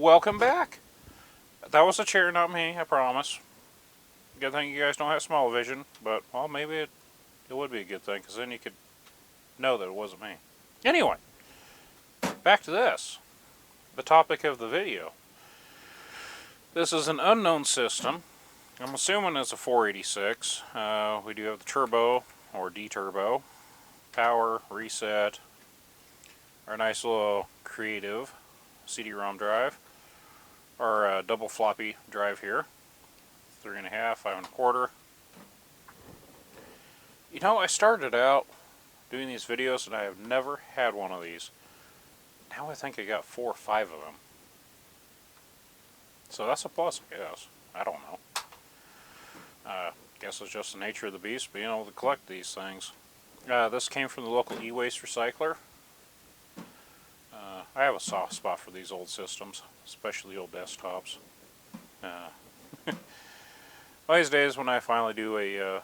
welcome back. That was a chair, not me, I promise. Good thing you guys don't have small vision, but, well, maybe it would be a good thing, because then you could know that it wasn't me. Anyway, back to this. The topic of the video. This is an unknown system. I'm assuming it's a 486. We do have the turbo, or D-turbo, power, reset, our nice little creative CD-ROM drive, our double floppy drive here, 3.5, 5.25. You know, I started out doing these videos and I have never had one of these. Now I think I got 4 or 5 of them. So that's a plus, I guess. I don't know. Guess it's just the nature of the beast, being able to collect these things. This came from the local e-waste recycler. I have a soft spot for these old systems, especially old desktops. One of these days when I finally do a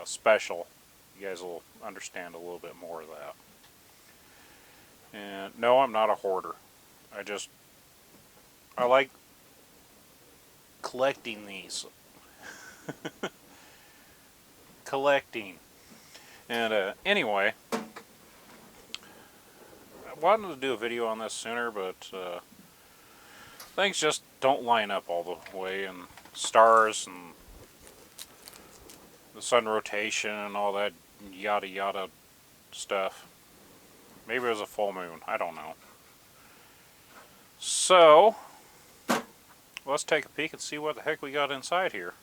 special, you guys will understand a little bit more of that. And no, I'm not a hoarder. I like collecting these. Collecting. And anyway, I wanted to do a video on this sooner, but things just don't line up all the way, and stars and the sun rotation and all that yada yada stuff. Maybe it was a full moon, I don't know. So let's take a peek and see what the heck we got inside here.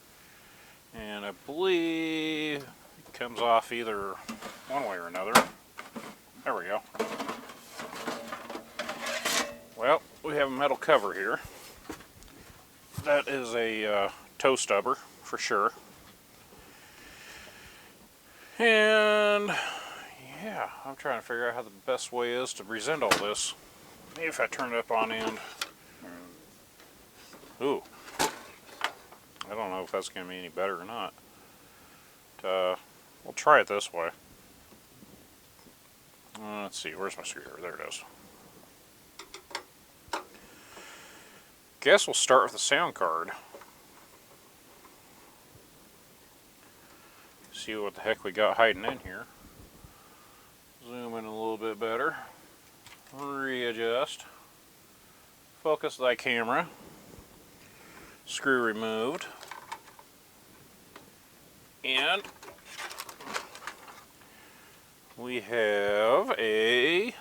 And I believe it comes off either one way or another. There we go. Well, we have a metal cover here. That is a toe stubber for sure. And yeah, I'm trying to figure out how the best way is to present all this. Maybe if I turn it up on end. Ooh. I don't know if that's going to be any better or not. We'll try it this way. Let's see, where's my screwdriver? There it is. Guess we'll start with the sound card. See what the heck we got hiding in here. Zoom in a little bit better. Readjust. Focus thy camera. Screw removed. And we have a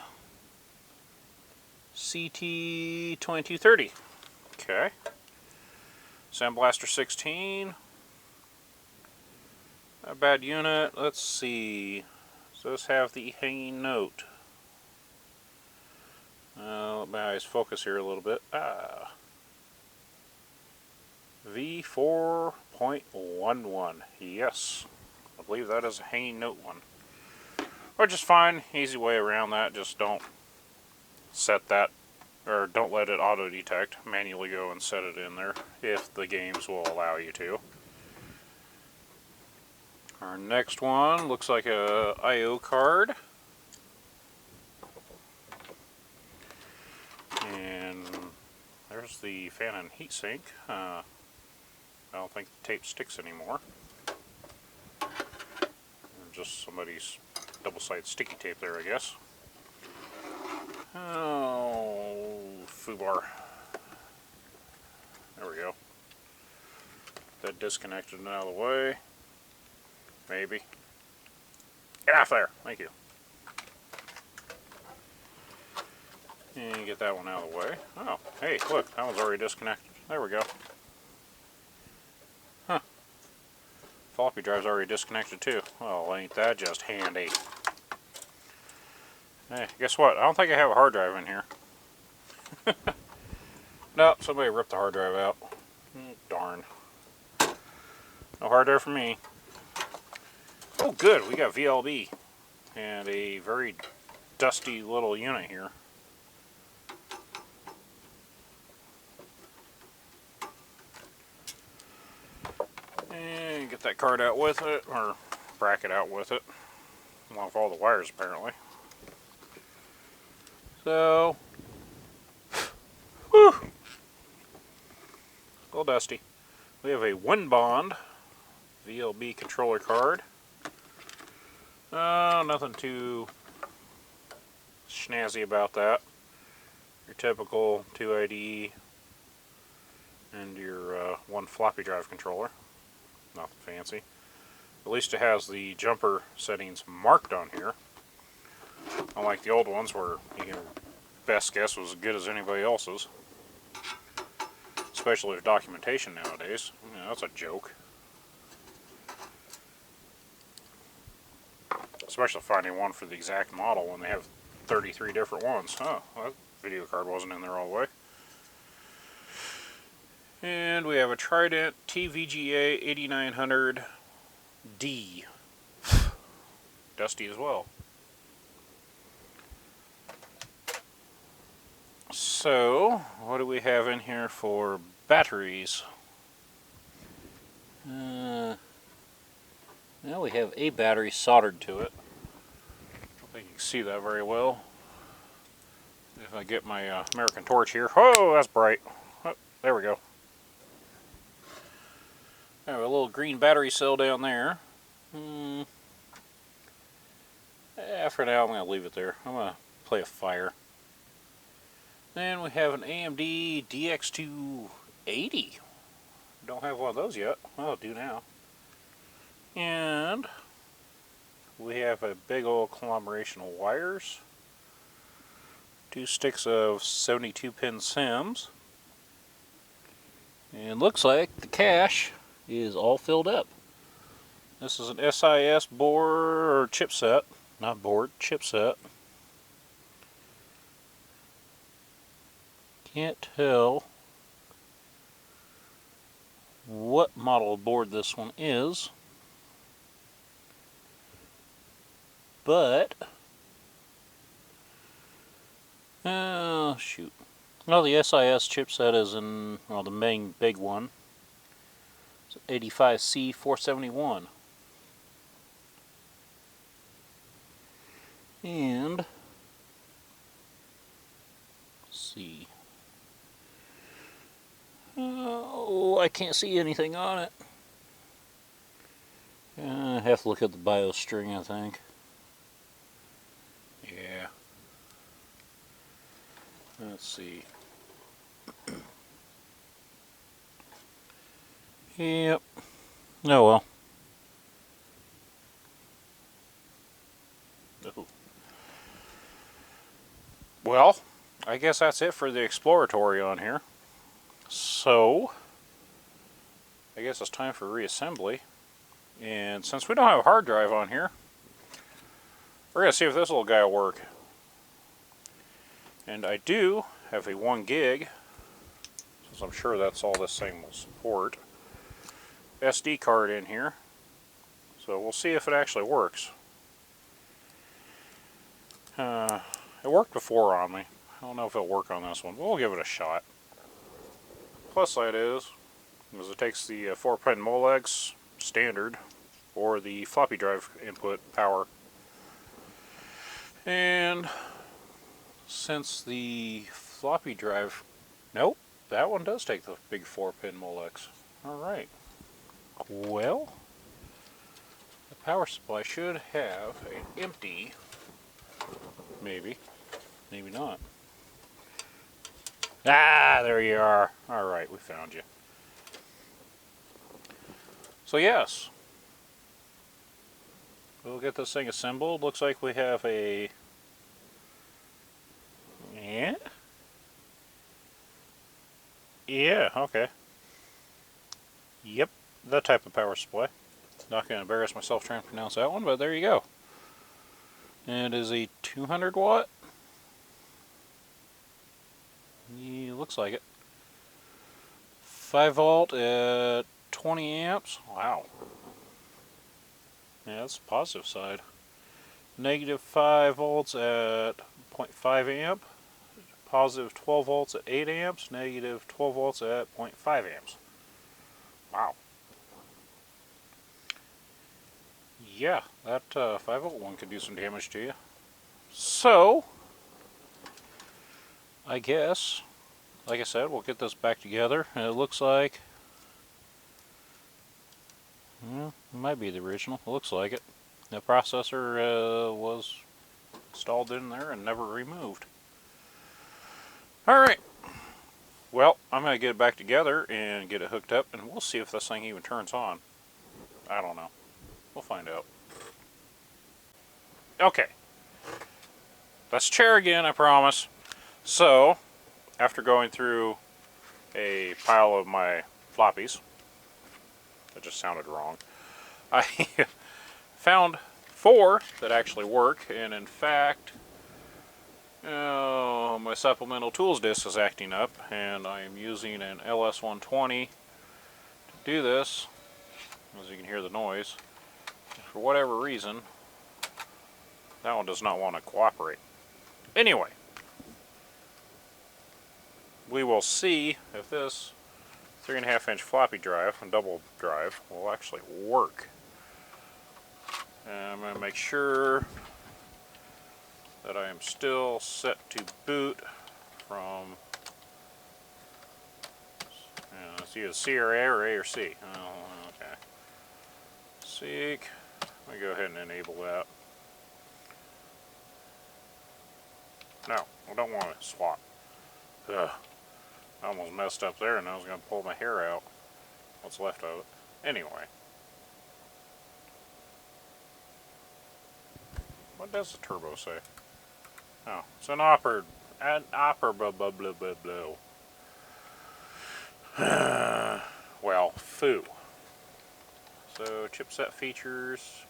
CT2230. Okay. Sound Blaster 16. Not a bad unit. Let's see. Does this have the hanging note? Let my eyes focus here a little bit. V4.11. Yes. I believe that is a hanging note one. Which is fine. Easy way around that. Just don't set that, or don't let it auto detect. Manually go and set it in there if the games will allow you to. Our next one looks like a I/O card. And there's the fan and heatsink. I don't think the tape sticks anymore. Just somebody's double-sided sticky tape there, I guess. Oh, foobar. There we go. That disconnected and out of the way. Maybe. Get off there! Thank you. And get that one out of the way. Oh, hey, look, that one's already disconnected. There we go. Huh. Floppy drive's already disconnected too. Well, ain't that just handy. Hey, guess what? I don't think I have a hard drive in here. No, somebody ripped the hard drive out. Darn. No hard drive for me. Oh good, we got VLB. And a very dusty little unit here. And get that card out with it, or bracket out with it, along with all the wires apparently. So, little dusty. We have a Winbond VLB controller card. Nothing too snazzy about that. Your typical 2 IDE and your one floppy drive controller. Nothing fancy. At least it has the jumper settings marked on here. Unlike the old ones where your best guess was as good as anybody else's. Especially with documentation nowadays. You know, that's a joke. Especially finding one for the exact model when they have 33 different ones. Oh, well, that video card wasn't in there all the way. And we have a Trident TVGA 8900D. Dusty as well. So, what do we have in here for batteries? Now we have a battery soldered to it. I don't think you can see that very well. If I get my American torch here. Oh, that's bright. Oh, there we go. I have a little green battery cell down there. For now, I'm going to leave it there. I'm going to play a fire. Then we have an AMD DX2 80. Don't have one of those yet. Well, I'll do now. And we have a big old conglomeration of wires. 2 sticks of 72-pin SIMs. And looks like the cache is all filled up. This is an SIS board or chipset. Not board, chipset. Can't tell what model of board this one is, but oh shoot. Well, the SIS chipset is in, well, the main big one. It's 85C471. And let's see. Oh, I can't see anything on it. I have to look at the BIOS string, I think. Yeah. Let's see. Yep. Oh well. Oh. Well, I guess that's it for the exploratory on here. So, I guess it's time for reassembly. And since we don't have a hard drive on here, we're going to see if this little guy will work. And I do have a 1 gig, since I'm sure that's all this thing will support, SD card in here. So we'll see if it actually works. It worked before on me. I don't know if it'll work on this one, but we'll give it a shot. Plus side is it takes the 4-pin Molex standard or the floppy drive input power. And since the floppy drive, nope, that one does take the big 4-pin Molex. Alright. Well, the power supply should have an empty, maybe not. Ah, there you are. Alright, we found you. So yes, we'll get this thing assembled. Looks like we have a... Yeah, okay. Yep, that type of power supply. Not going to embarrass myself trying to pronounce that one, but there you go. And it is a 200 watt. Yeah, looks like it. 5 volt at 20 amps. Wow. Yeah, that's the positive side. Negative 5 volts at 0.5 amp. Positive 12 volts at 8 amps. Negative 12 volts at 0.5 amps. Wow. Yeah, that 5 volt one could do some damage to you. So, I guess, like I said, we'll get this back together. And it looks like Well, it might be the original. It looks like it. The processor was installed in there and never removed. Alright. Well, I'm going to get it back together and get it hooked up, and we'll see if this thing even turns on. I don't know. We'll find out. Okay. That's chair again, I promise. So, after going through a pile of my floppies, that just sounded wrong, I found 4 that actually work, and in fact, my supplemental tools disc is acting up, and I am using an LS120 to do this, as you can hear the noise. For whatever reason, that one does not want to cooperate. Anyway, we will see if this 3.5-inch floppy drive and double drive will actually work. And I'm going to make sure that I am still set to boot from, let's either C or A or A or C. Oh, okay. Seek. Let me go ahead and enable that. No, I don't want to swap. Ugh. I almost messed up there and I was going to pull my hair out. What's left of it. Anyway. What does the turbo say? Oh, it's an operable. Well, foo. So, chipset features.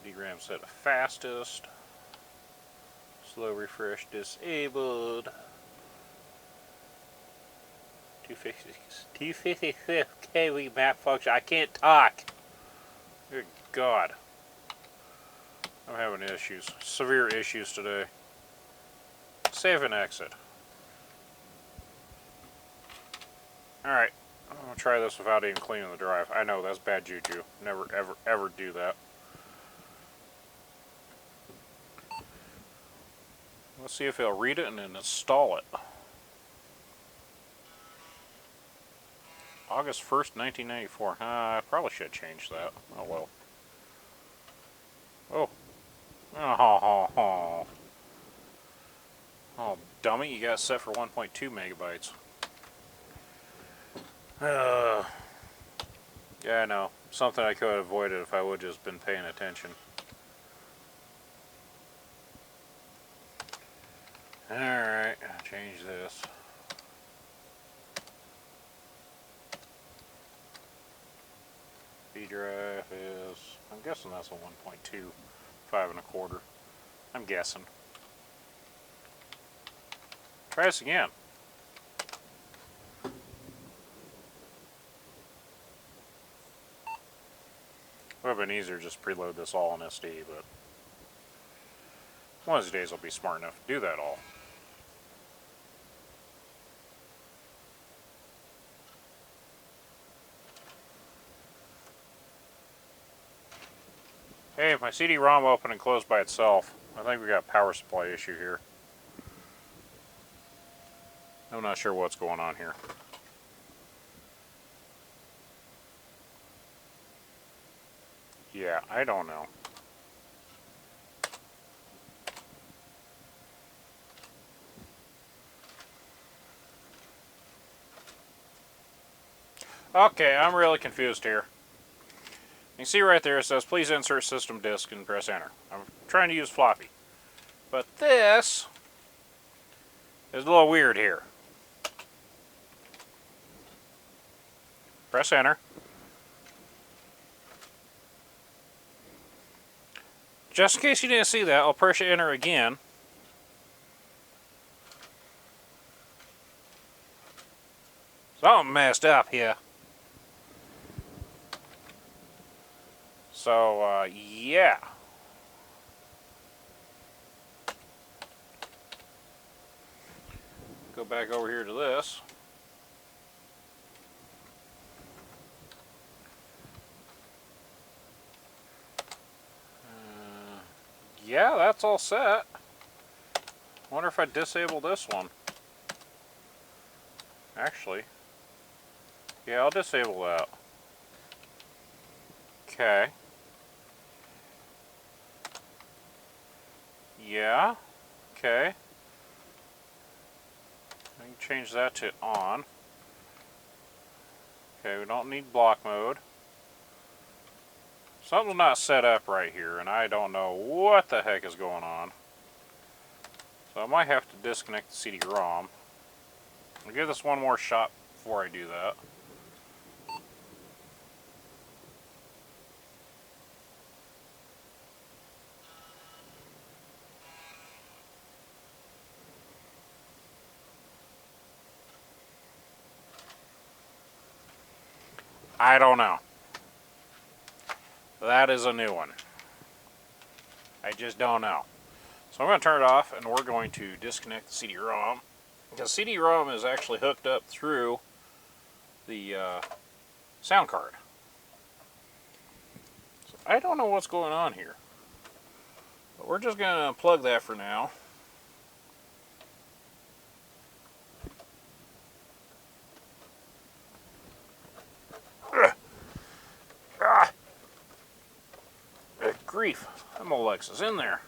DRAM set fastest. Slow refresh disabled. 256 kV map function. I can't talk. Good God. I'm having issues. Severe issues today. Save and exit. Alright. I'm going to try this without even cleaning the drive. I know, that's bad juju. Never, ever, ever do that. Let's see if it'll read it and then install it. August 1st, 1994. I probably should change that. Oh well. Oh. Oh, dummy, you got it set for 1.2 megabytes. Yeah, I know. Something I could have avoided if I would have just been paying attention. Alright, change this. B drive is, I'm guessing that's a 1.2, 5.25. I'm guessing. Try this again. Would have been easier to just preload this all on SD, but one of these days I'll be smart enough to do that all. Hey, my CD-ROM opened and closed by itself. I think we got a power supply issue here. I'm not sure what's going on here. Yeah, I don't know. Okay, I'm really confused here. You can see right there it says, please insert system disk and press enter. I'm trying to use floppy. But this is a little weird here. Press enter. Just in case you didn't see that, I'll press enter again. Something messed up here. So, yeah. Go back over here to this. Yeah, that's all set. Wonder if I disable this one. Actually, yeah, I'll disable that. Okay. Yeah. Okay. I can change that to on. Okay, we don't need block mode. Something's not set up right here, and I don't know what the heck is going on. So I might have to disconnect the CD-ROM. I'll give this one more shot before I do that. I don't know. That is a new one. I just don't know. So I'm going to turn it off, and we're going to disconnect the CD-ROM. Because CD-ROM is actually hooked up through the sound card. So I don't know what's going on here. But we're just going to plug that for now. Good grief. That Molex's in there.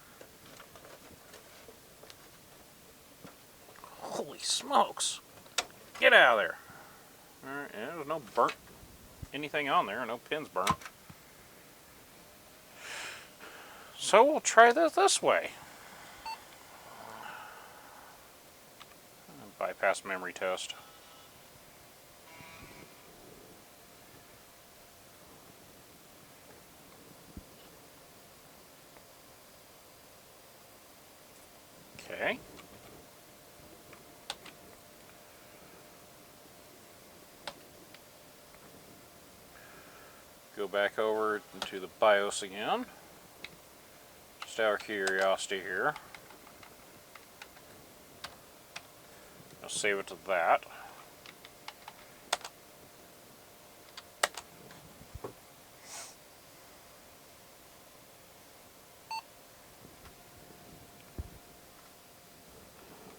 Holy smokes. Get out of there. Alright, yeah, there's no burnt anything on there. No pins burnt. So we'll try this way. Bypass memory test. Okay. Go back over into the BIOS again. Just out of curiosity here. I'll save it to that.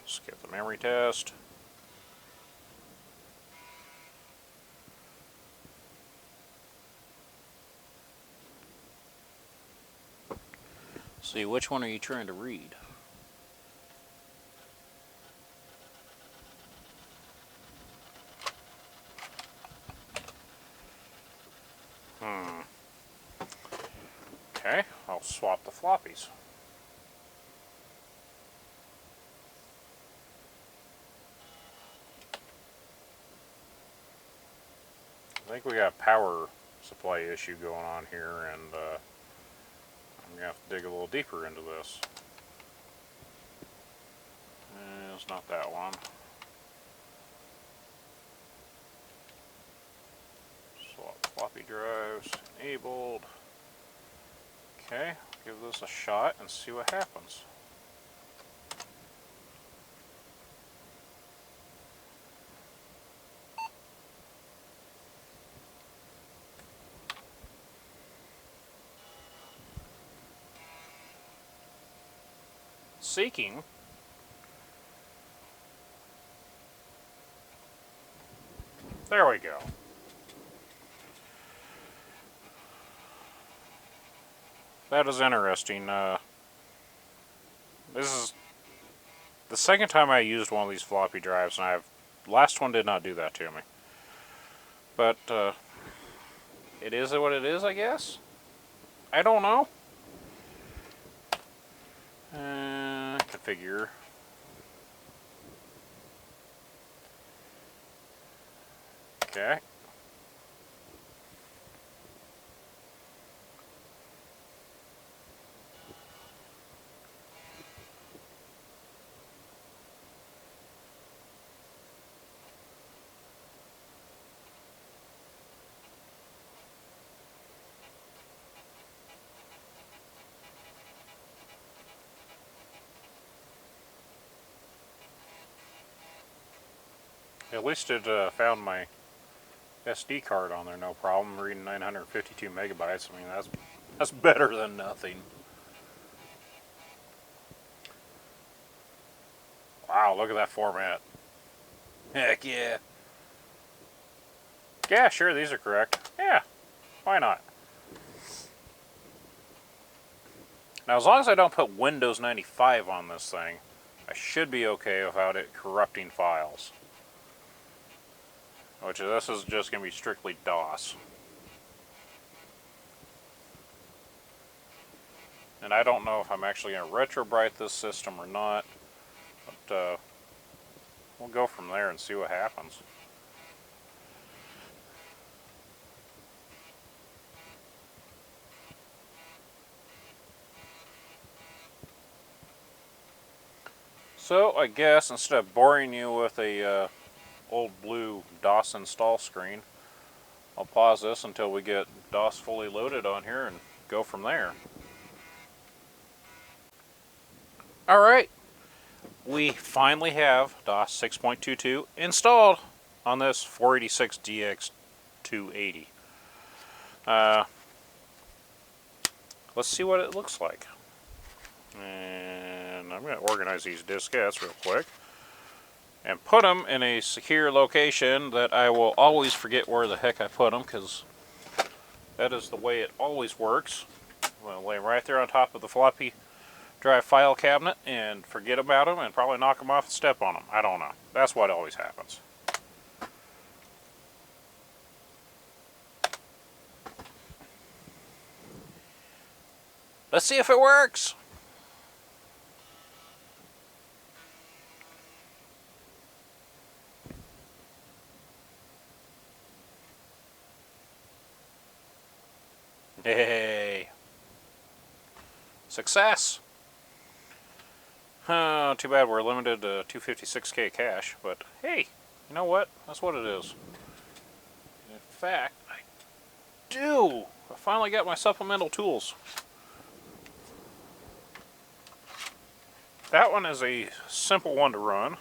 Skip the memory test. See, which one are you trying to read? Okay, I'll swap the floppies. I think we got a power supply issue going on here, and I'm going to have to dig a little deeper into this. It's not that one. Swap floppy drives, enabled. Okay, give this a shot and see what happens. Seeking. There we go. That is interesting. This is the second time I used one of these floppy drives, and last one did not do that to me. But it is what it is, I guess. I don't know. Configure. Okay. At least it found my SD card on there, no problem. Reading 952 megabytes. I mean, that's better than nothing. Wow, look at that format. Heck yeah. Yeah, sure, these are correct. Yeah, why not? Now, as long as I don't put Windows 95 on this thing, I should be okay without it corrupting files. Which this is just going to be strictly DOS. And I don't know if I'm actually going to retrobrite this system or not. But we'll go from there and see what happens. So I guess instead of boring you with a old blue DOS install screen, I'll pause this until we get DOS fully loaded on here and go from there. Alright, we finally have DOS 6.22 installed on this 486 DX280. Let's see what it looks like. And I'm going to organize these diskettes real quick and put them in a secure location that I will always forget where the heck I put them, because that is the way it always works. I'm going to lay them right there on top of the floppy drive file cabinet and forget about them and probably knock them off and step on them. I don't know. That's what always happens. Let's see if it works. Hey. Success. Too bad we're limited to 256K cash, but hey, you know what? That's what it is. In fact, I finally got my supplemental tools. That one is a simple one to run.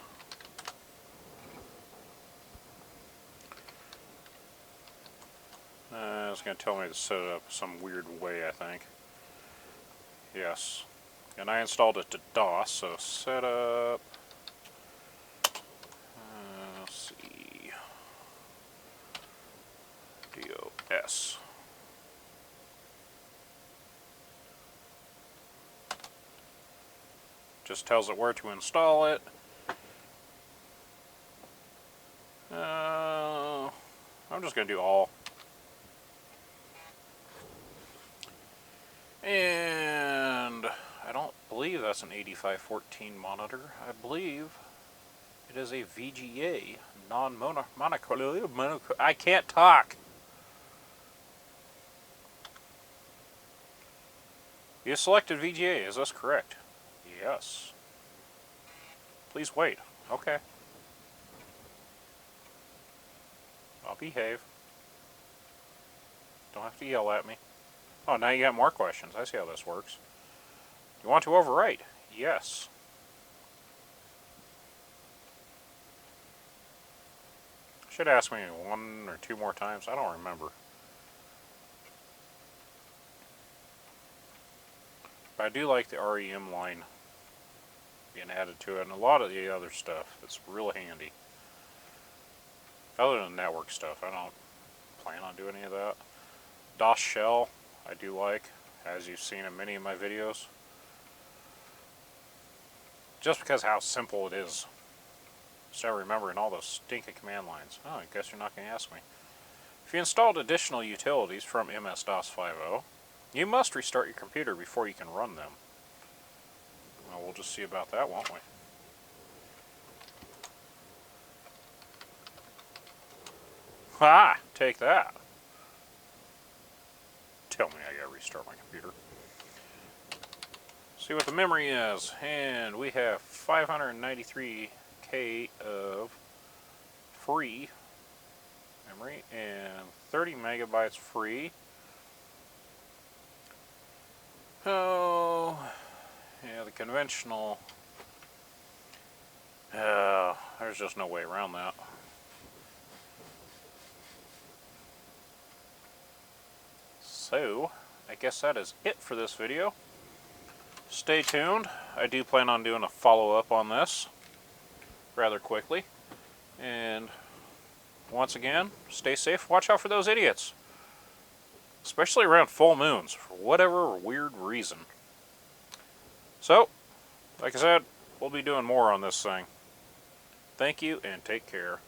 It's going to tell me to set it up some weird way, I think. Yes. And I installed it to DOS, so set up. Let's see. DOS. Just tells it where to install it. I'm just going to do all. And I don't believe that's an 8514 monitor. I believe it is a VGA, non-monochromatic. I can't talk. You selected VGA, is this correct? Yes. Please wait. Okay. I'll behave. Don't have to yell at me. Oh, now you got more questions. I see how this works. You want to overwrite? Yes. Should ask me one or two more times. I don't remember. But I do like the REM line being added to it, and a lot of the other stuff. It's real handy. Other than network stuff, I don't plan on doing any of that. DOS shell, I do like, as you've seen in many of my videos. Just because how simple it is. Start remembering all those stinking command lines. Oh, I guess you're not going to ask me. If you installed additional utilities from MS-DOS 5.0, you must restart your computer before you can run them. Well, we'll just see about that, won't we? Ha! Take that. Tell me I gotta restart my computer. See what the memory is. And we have 593K of free memory and 30 megabytes free. Oh, yeah, the conventional. There's just no way around that. So, I guess that is it for this video. Stay tuned. I do plan on doing a follow-up on this rather quickly. And once again, stay safe. Watch out for those idiots. Especially around full moons, for whatever weird reason. So, like I said, we'll be doing more on this thing. Thank you and take care.